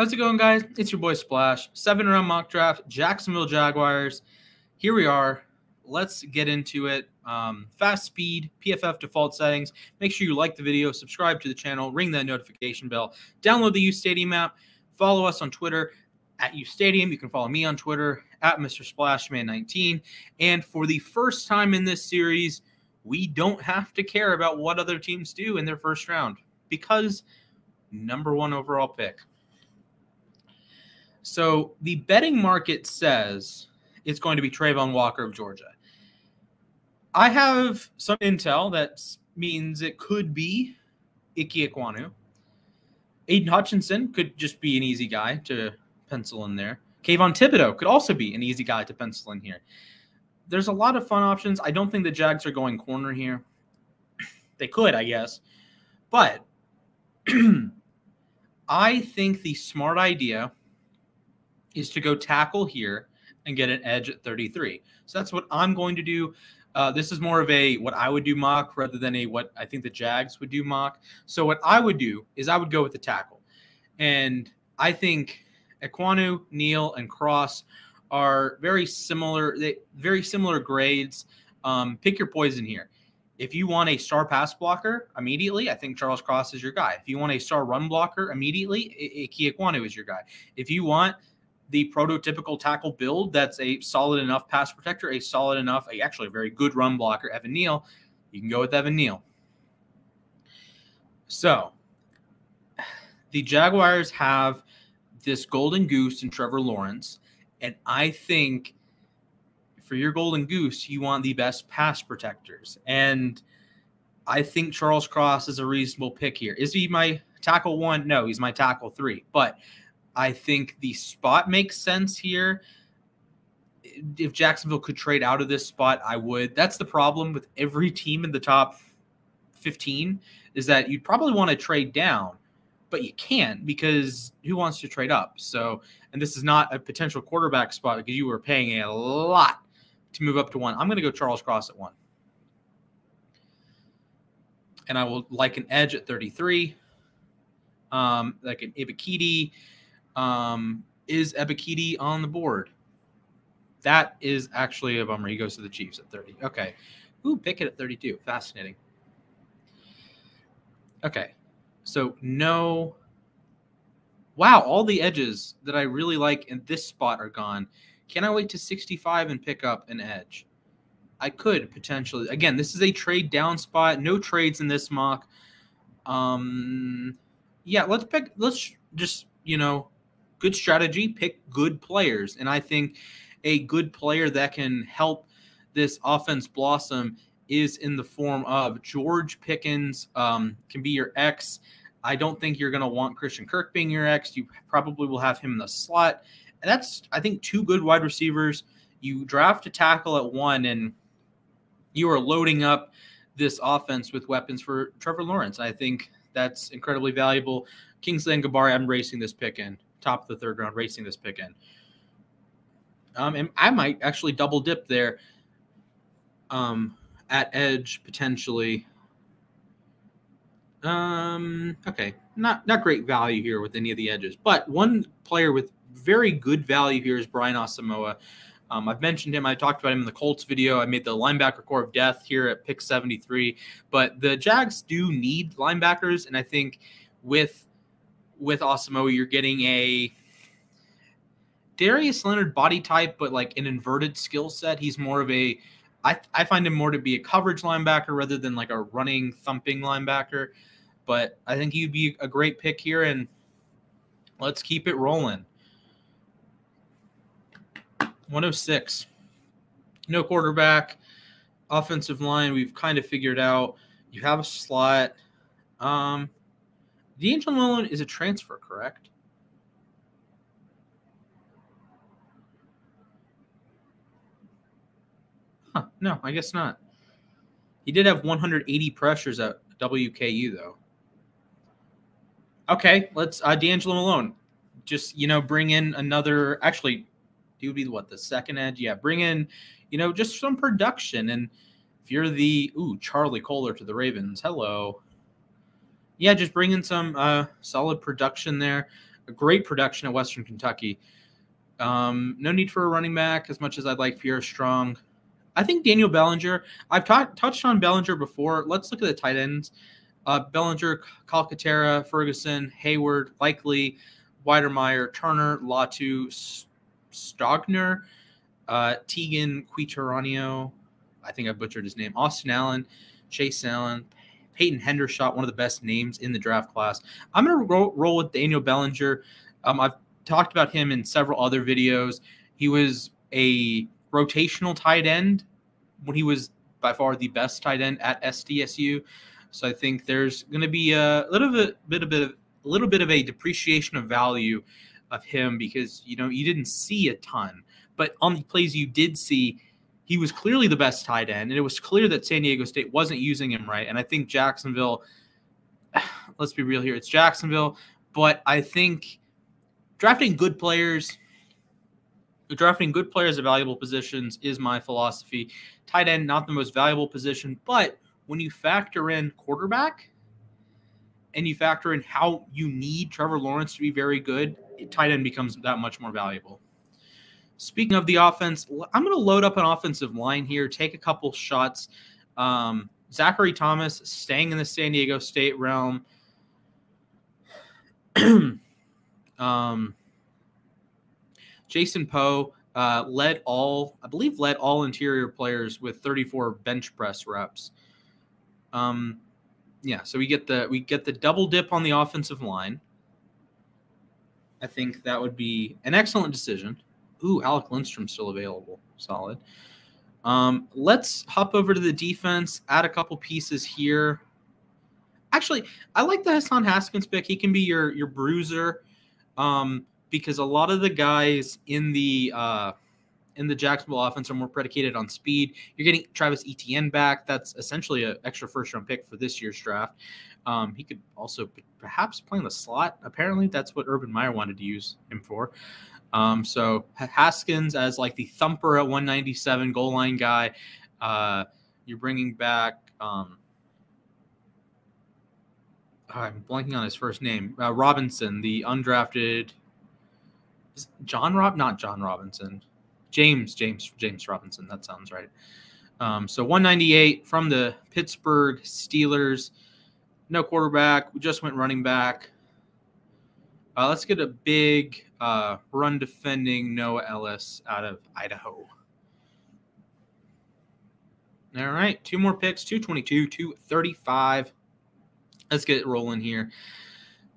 How's it going, guys? It's your boy Splash. 7-round mock draft, Jacksonville Jaguars. Here we are. Let's get into it. Fast speed, PFF default settings. Make sure you like the video, subscribe to the channel, ring that notification bell, download the uSTADIUM app, follow us on Twitter at uSTADIUM. You can follow me on Twitter at Mr. Splashman19. And for the first time in this series, we don't have to care about what other teams do in their first round because #1 overall pick. So the betting market says it's going to be Trayvon Walker of Georgia. I have some intel that means it could be Ike Ekwonu. Aiden Hutchinson could just be an easy guy to pencil in there. Kayvon Thibodeau could also be an easy guy to pencil in here. There's a lot of fun options. I don't think the Jags are going corner here. They could, I guess. But I think the smart idea is to go tackle here and get an edge at 33. So that's what I'm going to do. This is more of a what I would do mock rather than a what I think the Jags would do mock. So what I would do is I would go with the tackle. And I think Ekwonu, Neal, and Cross are very similar grades. Pick your poison here. If you want a star pass blocker immediately, I think Charles Cross is your guy. If you want a star run blocker immediately, Ike Ekwonu is your guy. If you want the prototypical tackle build that's a solid enough pass protector, a solid enough, actually a very good run blocker, Evan Neal, you can go with Evan Neal. So the Jaguars have this golden goose in Trevor Lawrence, and I think for your golden goose, you want the best pass protectors. And I think Charles Cross is a reasonable pick here. Is he my tackle 1? No, he's my tackle 3. But I think the spot makes sense here. If Jacksonville could trade out of this spot, I would. That's the problem with every team in the top 15 is that you'd probably want to trade down, but you can't because who wants to trade up? So, and this is not a potential quarterback spot because you were paying a lot to move up to 1. I'm going to go Charles Cross at 1. And I will like an edge at 33, like an Ebiketie. Is Ebiketie on the board? That is actually a bummer. He goes to the Chiefs at 30. Okay. Ooh, pick it at 32. Fascinating. Okay. So no. Wow, all the edges that I really like in this spot are gone. Can I wait to 65 and pick up an edge? I could potentially. Again, this is a trade down spot. No trades in this mock. Yeah, let's just, good strategy, pick good players. And I think a good player that can help this offense blossom is in the form of George Pickens, can be your X. I don't think you're going to want Christian Kirk being your X. You probably will have him in the slot. And that's, I think, 2 good wide receivers. You draft a tackle at 1, and you are loading up this offense with weapons for Trevor Lawrence. I think that's incredibly valuable. Kingsley and Gabari, I'm racing this pick in. Top of the 3rd round, racing this pick in. And I might actually double dip there at edge potentially. Okay, not great value here with any of the edges, but one player with very good value here is Brian Asamoah. I've mentioned him. I talked about him in the Colts video. I made the linebacker core of death here at pick 73. But the Jags do need linebackers, and I think with Asamoah, you're getting a Darius Leonard body type, but like an inverted skill set. He's more of a I find him more to be a coverage linebacker rather than like a running, thumping linebacker. But I think he'd be a great pick here, and let's keep it rolling. 106. No quarterback. Offensive line, we've kind of figured out. You have a slot. D'Angelo Nolan is a transfer, correct? Huh, no, I guess not. He did have 180 pressures at WKU, though. Okay, let's D'Angelo Malone. Just, bring in another – actually, he would be, the second edge? Yeah, bring in, just some production. And if you're the – Charlie Kohler to the Ravens. Hello. Yeah, just bring in some solid production there. a great production at Western Kentucky. No need for a running back as much as I'd like Pierre Strong. I think Daniel Bellinger. I've touched on Bellinger before. Let's look at the tight ends. Bellinger, Calcaterra, Ferguson, Hayward, Likely, Weidermeyer, Turner, Latu, Stogner, Tegan Quiteranio. I think I butchered his name. Austin Allen, Chase Allen, Peyton Hendershot, one of the best names in the draft class. I'm going to roll with Daniel Bellinger. I've talked about him in several other videos. He was a rotational tight end when he was by far the best tight end at SDSU. So I think there's going to be a little bit of a depreciation of value of him because you didn't see a ton, but on the plays you did see, he was clearly the best tight end, and it was clear that San Diego State wasn't using him right. And I think Jacksonville, let's be real here, it's Jacksonville, but I think drafting good players at valuable positions is my philosophy. Tight end, not the most valuable position, but when you factor in quarterback and you factor in how you need Trevor Lawrence to be very good, tight end becomes that much more valuable. Speaking of the offense, I'm going to load up an offensive line here, take a couple shots. Zachary Thomas staying in the San Diego State realm. Jason Poe led all interior players with 34 bench press reps. So we get the double dip on the offensive line. I think that would be an excellent decision. Ooh, Alec Lindstrom's still available. Solid. Let's hop over to the defense, add a couple pieces here. Actually, I like the Hassan Haskins pick. He can be your bruiser because a lot of the guys in the Jacksonville offense are more predicated on speed. You're getting Travis Etienne back. That's essentially an extra first-round pick for this year's draft. He could also perhaps play in the slot. Apparently, that's what Urban Meyer wanted to use him for. So Haskins as like the thumper at 197 goal line guy. You're bringing back I'm blanking on his first name. Robinson, the undrafted not John Robinson. James Robinson. That sounds right. So 198 from the Pittsburgh Steelers. No quarterback. We just went running back. Let's get a big run defending Noah Ellis out of Idaho. All right, 2 more picks, 222, 235. Let's get it rolling here.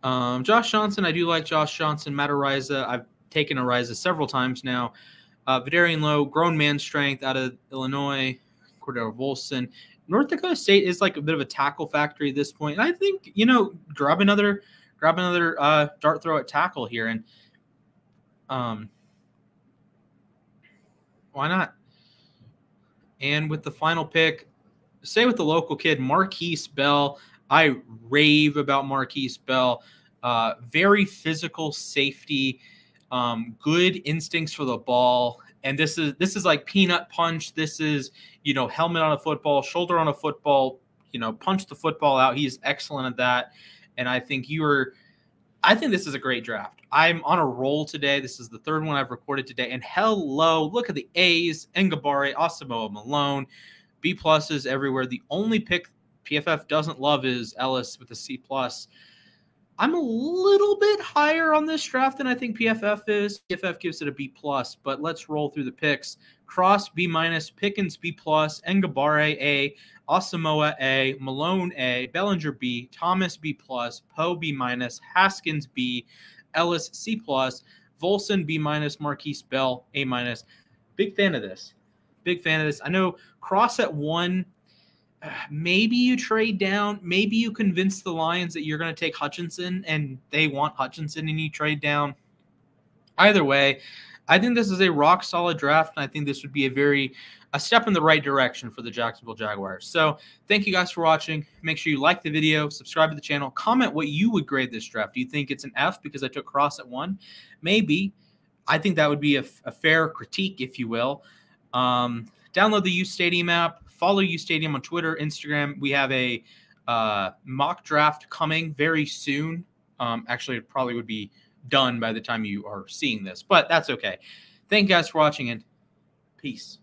Josh Johnson, I do like Josh Johnson. Matt Ariza, I've taken Ariza several times now. Vidarian Lowe, grown man strength out of Illinois. Cordero Volson. North Dakota State is like a bit of a tackle factory at this point. And I think, grab another dart throw at tackle here. And why not? And with the final pick, say with the local kid, Marquise Bell. I rave about Marquise Bell. Very physical safety, good instincts for the ball. And this is like peanut punch. This is, helmet on a football, shoulder on a football, punch the football out. He's excellent at that. And I think this is a great draft. I'm on a roll today. This is the 3rd one I've recorded today. And hello, look at the A's, Ngabare, Asamoah Malone, B pluses everywhere. The only pick PFF doesn't love is Ellis with a C+. I'm a little bit higher on this draft than I think PFF is. PFF gives it a B+, but let's roll through the picks. Cross, B-, Pickens, B+, Ngabare, A, Asamoah, A, Malone, A, Bellinger, B, Thomas, B+, Poe, B-, Haskins, B, Ellis, C+, Volson, B-, Marquise Bell, A-. Big fan of this. I know Cross at 1. Maybe you trade down. Maybe you convince the Lions that you're going to take Hutchinson and they want Hutchinson and you trade down. Either way, I think this is a rock solid draft, and I think this would be a step in the right direction for the Jacksonville Jaguars. So thank you guys for watching. Make sure you like the video, subscribe to the channel, comment what you would grade this draft. Do you think it's an F because I took Cross at 1? Maybe. I think that would be a fair critique, if you will. Download the uSTADIUM app. Follow uSTADIUM on Twitter, Instagram. We have a mock draft coming very soon. Actually, it probably would be done by the time you are seeing this, but that's okay. Thank you guys for watching, and peace.